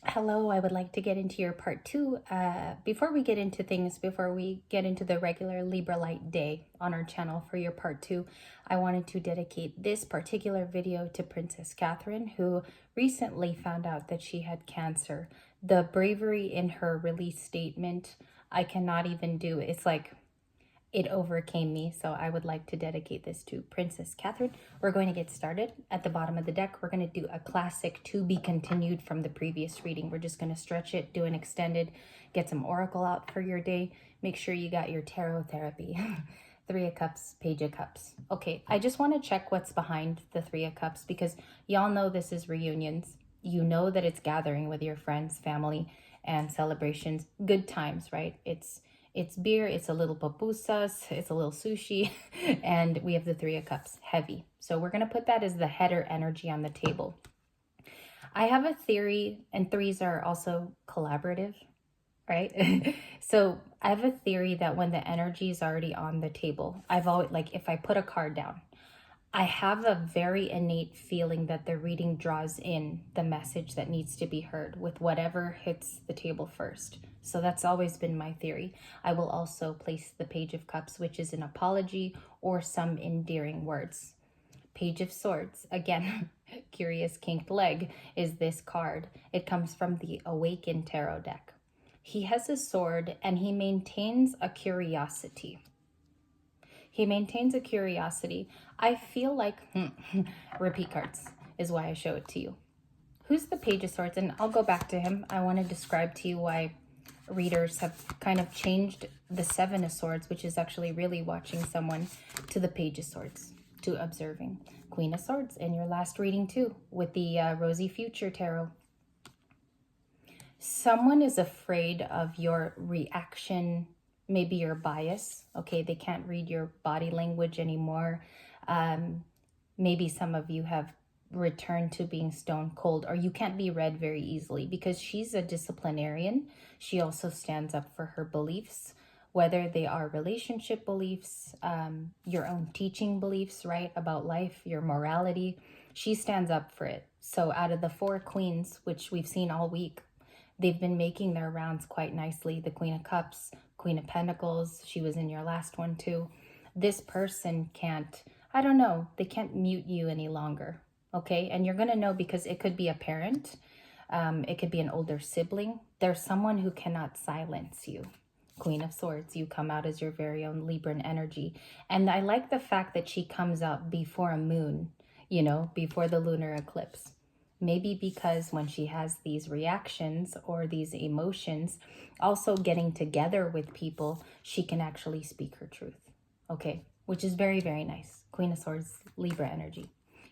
Hello, I would like to get into your part two. Before we get into the regular Libra Light Day on our channel for your part two, I wanted to dedicate this particular video to Princess Catherine, who recently found out that she had cancer. The bravery in her release statement, I cannot even do. It's like it overcame me. So I would like to dedicate this to Princess Catherine. We're going to get started. At the bottom of the deck, we're going to do a classic to be continued from the previous reading. We're just going to stretch it, do an extended, get some oracle out for your day. Make sure you got your tarot therapy. Three of Cups, Page of Cups. Okay, I just want to check what's behind the Three of Cups because y'all know this is reunions. You know that it's gathering with your friends, family, and celebrations. Good times, right? It's beer, it's a little pupusas, it's a little sushi, and we have the Three of Cups, heavy. So we're going to put that as the header energy on the table. I have a theory, and threes are also collaborative, right? So I have a theory that when the energy is already on the table, I've always, like, if I put a card down, I have a very innate feeling that the reading draws in the message that needs to be heard with whatever hits the table first. So that's always been my theory. I will also place the Page of Cups, which is an apology or some endearing words. Page of Swords, again, curious kinked leg is this card. It comes from the Awakened Tarot deck. He has a sword and he maintains a curiosity. He maintains a curiosity. I feel like repeat cards is why I show it to you. Who's the Page of Swords? And I'll go back to him. I want to describe to you why readers have kind of changed the Seven of Swords, which is actually really watching someone, to the Page of Swords, to observing. Queen of Swords in your last reading too, with the Rosy Future Tarot. Someone is afraid of your reaction, maybe your bias. Okay, they can't read your body language anymore. Maybe some of you have returned to being stone cold, or you can't be read very easily because she's a disciplinarian. She also stands up for her beliefs, whether they are relationship beliefs, your own teaching beliefs, right, about life, your morality. She stands up for it. So out of the four queens, which we've seen all week, they've been making their rounds quite nicely. The Queen of Cups, Queen of Pentacles, she was in your last one too. This person can't, I don't know, they can't mute you any longer, okay? And you're going to know because it could be a parent. It could be an older sibling. There's someone who cannot silence you. Queen of Swords, you come out as your very own Libran energy. And I like the fact that she comes out before a moon, you know, before the lunar eclipse. Maybe because when she has these reactions or these emotions, also getting together with people, she can actually speak her truth. Okay, which is very, very nice. Queen of Swords, Libra energy.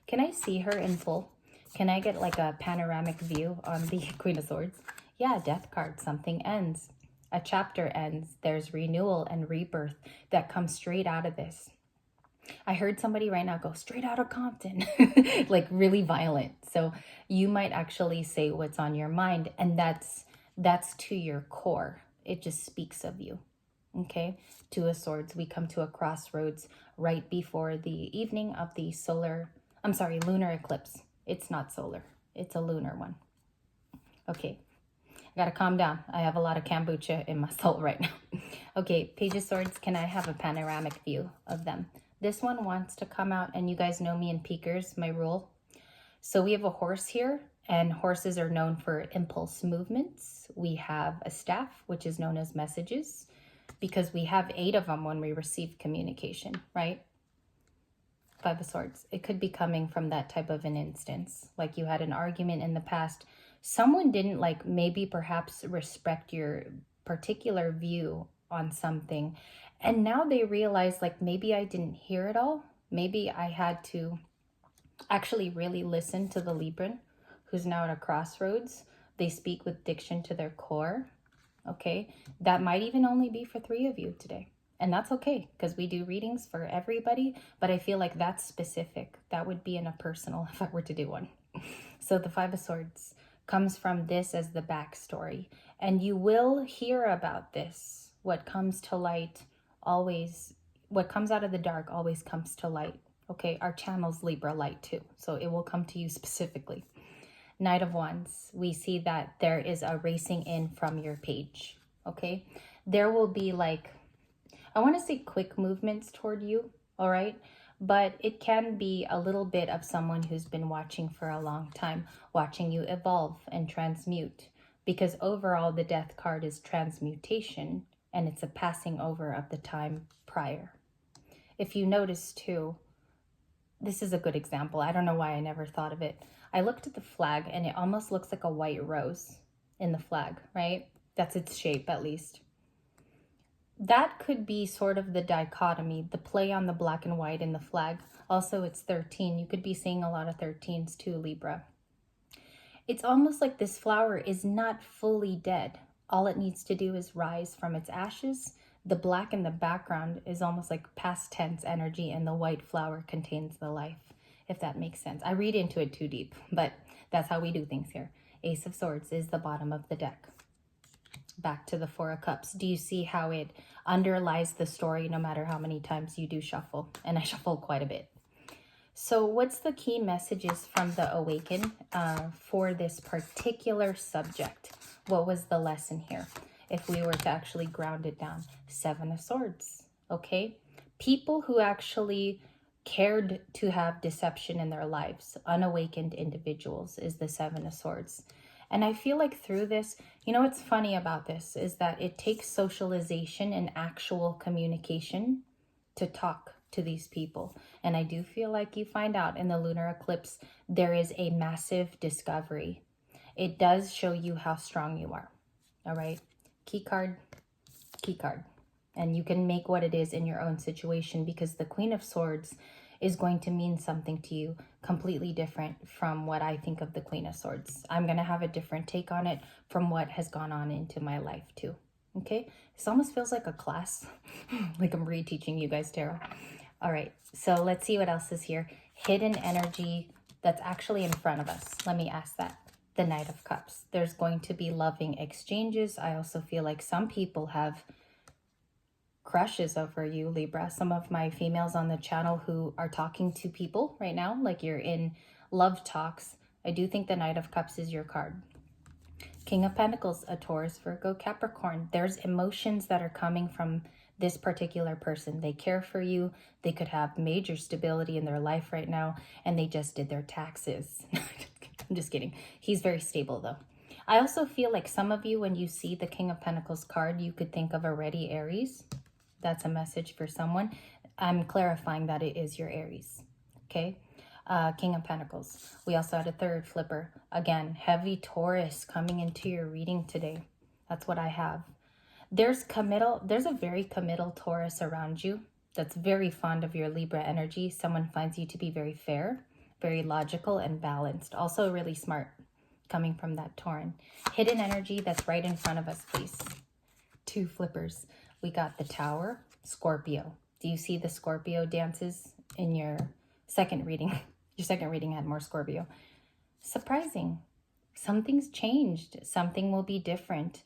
Can I see her in full? Can I get like a panoramic view on the Queen of Swords? Yeah, Death card, something ends. A chapter ends. There's renewal and rebirth that comes straight out of this. I heard somebody right now go straight out of Compton, like really violent. So you might actually say what's on your mind, and that's to your core. It just speaks of you. Okay, Two of Swords, we come to a crossroads right before the evening of the lunar eclipse. It's not solar, it's a lunar one. Okay, I gotta calm down. I have a lot of kombucha in my soul right now. Okay, Page of Swords, can I have a panoramic view of them? This one wants to come out, and you guys know me in peekers, my rule. So we have a horse here, and horses are known for impulse movements. We have a staff, which is known as messages, because we have 8 of them when we receive communication, right? Five of Swords. It could be coming from that type of an instance. Like you had an argument in the past. Someone didn't maybe perhaps respect your particular view on something. And now they realize maybe I didn't hear it all. Maybe I had to actually really listen to the Libran who's now at a crossroads. They speak with diction to their core. Okay, that might even only be for 3 of you today. And that's okay because we do readings for everybody, but I feel like that's specific. That would be in a personal if I were to do one. So the Five of Swords comes from this as the backstory. And you will hear about this. What comes to light always, what comes out of the dark always comes to light. Okay, our channel's Libra light too. So it will come to you specifically. Knight of Wands, we see that there is a racing in from your page, okay? There will be like, I want to say quick movements toward you, all right? But it can be a little bit of someone who's been watching for a long time, watching you evolve and transmute. Because overall, the Death card is transmutation, and it's a passing over of the time prior. If you notice too, this is a good example. I don't know why I never thought of it. I looked at the flag and it almost looks like a white rose in the flag, right? That's its shape at least. That could be sort of the dichotomy, the play on the black and white in the flag. Also, it's 13. You could be seeing a lot of 13s too, Libra. It's almost like this flower is not fully dead. All it needs to do is rise from its ashes. The black in the background is almost like past tense energy, and the white flower contains the life, if that makes sense. I read into it too deep, but that's how we do things here. Ace of Swords is the bottom of the deck. Back to the Four of Cups. Do you see how it underlies the story no matter how many times you do shuffle? And I shuffle quite a bit. So what's the key messages from the Awaken for this particular subject? What was the lesson here? If we were to actually ground it down. Seven of Swords, okay? People who actually cared to have deception in their lives, unawakened individuals, is the Seven of Swords. And I feel like through this, you know what's funny about this is that it takes socialization and actual communication to talk to these people. And I do feel like you find out in the lunar eclipse, there is a massive discovery. It does show you how strong you are. All right. Key card, key card. And you can make what it is in your own situation, because the Queen of Swords is going to mean something to you completely different from what I think of the Queen of Swords. I'm going to have a different take on it from what has gone on into my life too. Okay. This almost feels like a class, like I'm reteaching you guys tarot. All right, so let's see what else is here. Hidden energy that's actually in front of us. Let me ask that. The Knight of Cups. There's going to be loving exchanges. I also feel like some people have crushes over you, Libra. Some of my females on the channel who are talking to people right now, like you're in love talks. I do think the Knight of Cups is your card. King of Pentacles, a Taurus, Virgo, Capricorn. There's emotions that are coming from this particular person. They care for you. They could have major stability in their life right now, and they just did their taxes. I'm just kidding. He's very stable though. I also feel like some of you, when you see the King of Pentacles card, you could think of already Aries. That's a message for someone. I'm clarifying that it is your Aries. Okay. King of Pentacles. We also had a third flipper. Again, heavy Taurus coming into your reading today. That's what I have. There's a very committal Taurus around you that's very fond of your Libra energy. Someone finds you to be very fair, very logical and balanced. Also really smart coming from that Tauran. Hidden energy that's right in front of us, please. Two flippers. We got the Tower, Scorpio. Do you see the Scorpio dances in your second reading? Your second reading had more Scorpio. Surprising. Something's changed. Something will be different.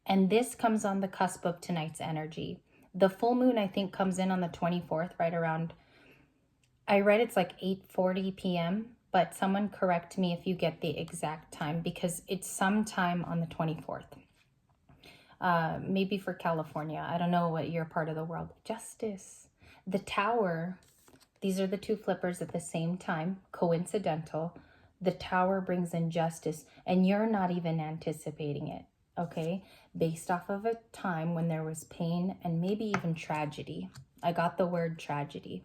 And this comes on the cusp of tonight's energy. The full moon, I think, comes in on the 24th, right around, I read it's like 8:40 p.m., but someone correct me if you get the exact time, because it's sometime on the 24th. Maybe for California. I don't know what your part of the world. Justice. The Tower. These are the two flippers at the same time. Coincidental. The Tower brings in justice, and you're not even anticipating it. Okay, based off of a time when there was pain and maybe even tragedy. I got the word tragedy.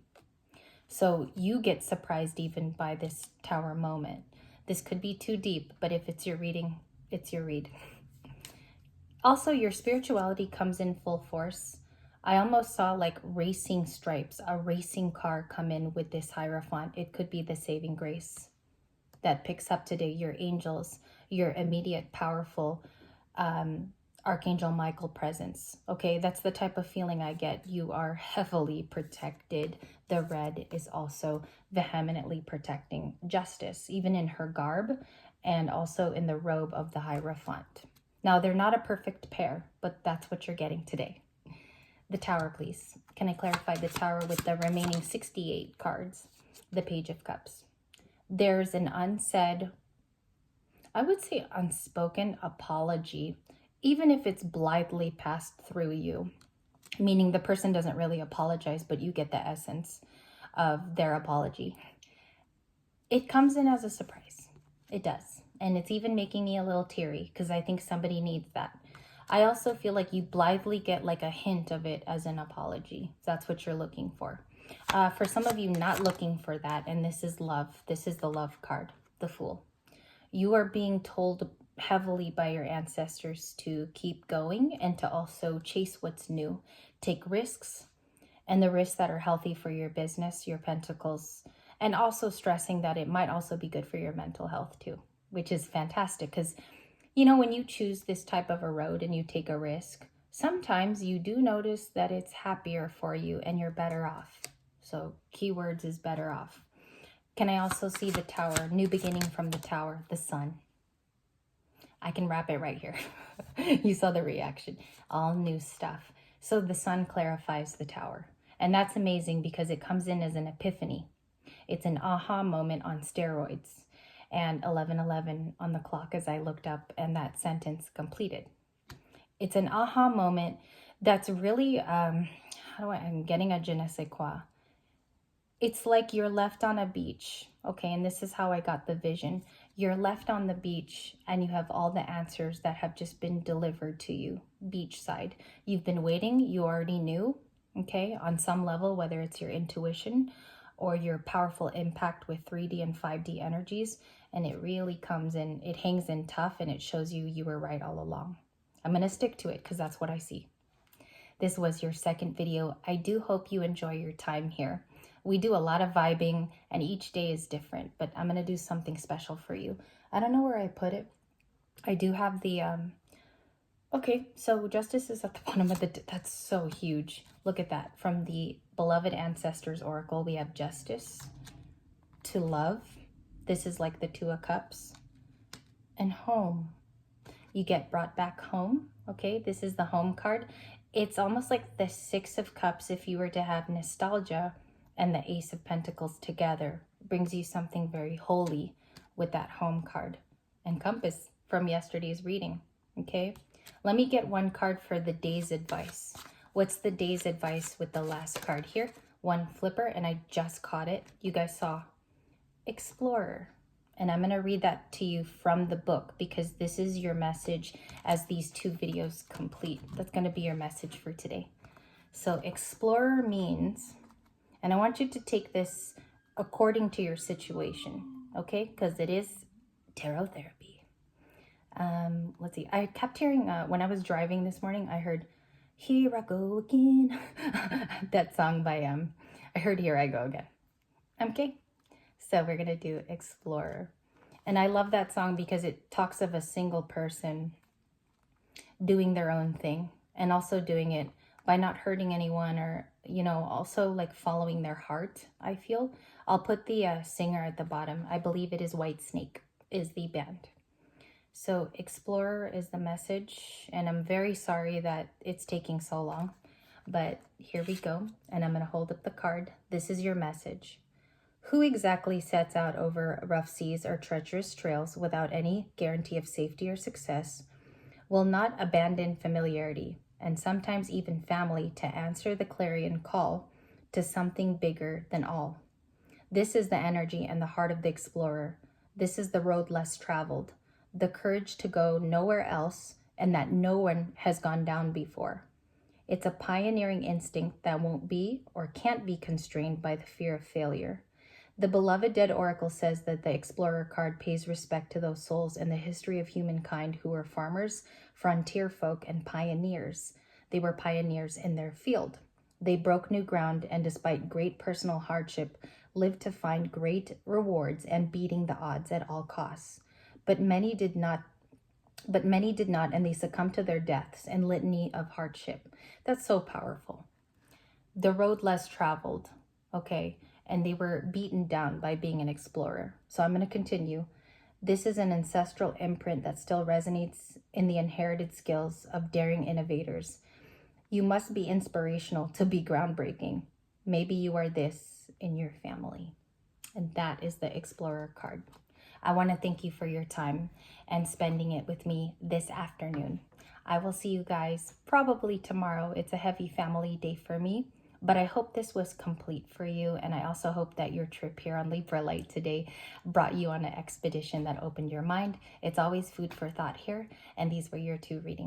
So you get surprised even by this Tower moment. This could be too deep, but if it's your reading, it's your read. Also, your spirituality comes in full force. I almost saw like racing stripes, a racing car come in with this Hierophant. It could be the saving grace that picks up today your angels, your immediate powerful Archangel Michael presence. Okay, that's the type of feeling I get. You are heavily protected. The red is also vehemently protecting justice, even in her garb and also in the robe of the Hierophant. Now, they're not a perfect pair, but that's what you're getting today. The Tower, please. Can I clarify the Tower with the remaining 68 cards? The Page of Cups. There's an unsaid I would say unspoken apology, even if it's blithely passed through you, meaning the person doesn't really apologize, but you get the essence of their apology. It comes in as a surprise. It does. And it's even making me a little teary because I think somebody needs that. I also feel like you blithely get like a hint of it as an apology. That's what you're looking for. For some of you not looking for that, and this is love. This is the love card, the Fool. You are being told heavily by your ancestors to keep going and to also chase what's new. Take risks, and the risks that are healthy for your business, your pentacles, and also stressing that it might also be good for your mental health too, which is fantastic because, you know, when you choose this type of a road and you take a risk, sometimes you do notice that it's happier for you and you're better off. So keywords is better off. Can I also see the Tower, new beginning from the Tower, the Sun? I can wrap it right here. You saw the reaction, all new stuff. So the Sun clarifies the Tower. And that's amazing because it comes in as an epiphany. It's an aha moment on steroids. And 11:11 on the clock as I looked up and that sentence completed. It's an aha moment that's really, I'm getting a je ne sais quoi. It's like you're left on a beach, okay? And this is how I got the vision. You're left on the beach and you have all the answers that have just been delivered to you, beachside. You've been waiting, you already knew, okay? On some level, whether it's your intuition or your powerful impact with 3D and 5D energies, and it really comes in, it hangs in tough and it shows you were right all along. I'm gonna stick to it because that's what I see. This was your second video. I do hope you enjoy your time here. We do a lot of vibing and each day is different, but I'm going to do something special for you. I don't know where I put it. I do have the, okay, so Justice is at the bottom of the, that's so huge. Look at that. From the Beloved Ancestors Oracle, we have Justice to Love. This is like the Two of Cups. And Home. You get brought back home, okay? This is the Home card. It's almost like the Six of Cups if you were to have nostalgia and the Ace of Pentacles together. It brings you something very holy with that Home card. And Compass from yesterday's reading, okay? Let me get one card for the day's advice. What's the day's advice with the last card here? One flipper, and I just caught it. You guys saw Explorer. And I'm going to read that to you from the book because this is your message as these two videos complete. That's going to be your message for today. So Explorer means, and I want you to take this according to your situation, okay? Because it is tarot therapy. Let's see. I kept hearing, when I was driving this morning, I heard, Here I Go Again. That song by, I heard Here I Go Again. Okay. So we're going to do Explorer. And I love that song because it talks of a single person doing their own thing and also doing it by not hurting anyone or, you know, also like following their heart, I feel. I'll put the singer at the bottom. I believe it is Whitesnake is the band. So Explorer is the message. And I'm very sorry that it's taking so long. But here we go. And I'm going to hold up the card. This is your message. Who exactly sets out over rough seas or treacherous trails without any guarantee of safety or success will not abandon familiarity and sometimes even family to answer the clarion call to something bigger than all? This is the energy and the heart of the explorer. This is the road less traveled, the courage to go nowhere else and that no one has gone down before. It's a pioneering instinct that won't be or can't be constrained by the fear of failure. The Beloved Dead Oracle says that the Explorer card pays respect to those souls in the history of humankind who were farmers, frontier folk, and pioneers. They were pioneers in their field. They broke new ground and despite great personal hardship, lived to find great rewards and beating the odds at all costs. But many did not, and they succumbed to their deaths and litany of hardship. That's so powerful. The road less traveled, okay? And they were beaten down by being an explorer. So I'm going to continue. This is an ancestral imprint that still resonates in the inherited skills of daring innovators. You must be inspirational to be groundbreaking. Maybe you are this in your family. And that is the Explorer card. I want to thank you for your time and spending it with me this afternoon. I will see you guys probably tomorrow. It's a heavy family day for me, but I hope this was complete for you. And I also hope that your trip here on Libra Light today brought you on an expedition that opened your mind. It's always food for thought here. And these were your 2 readings.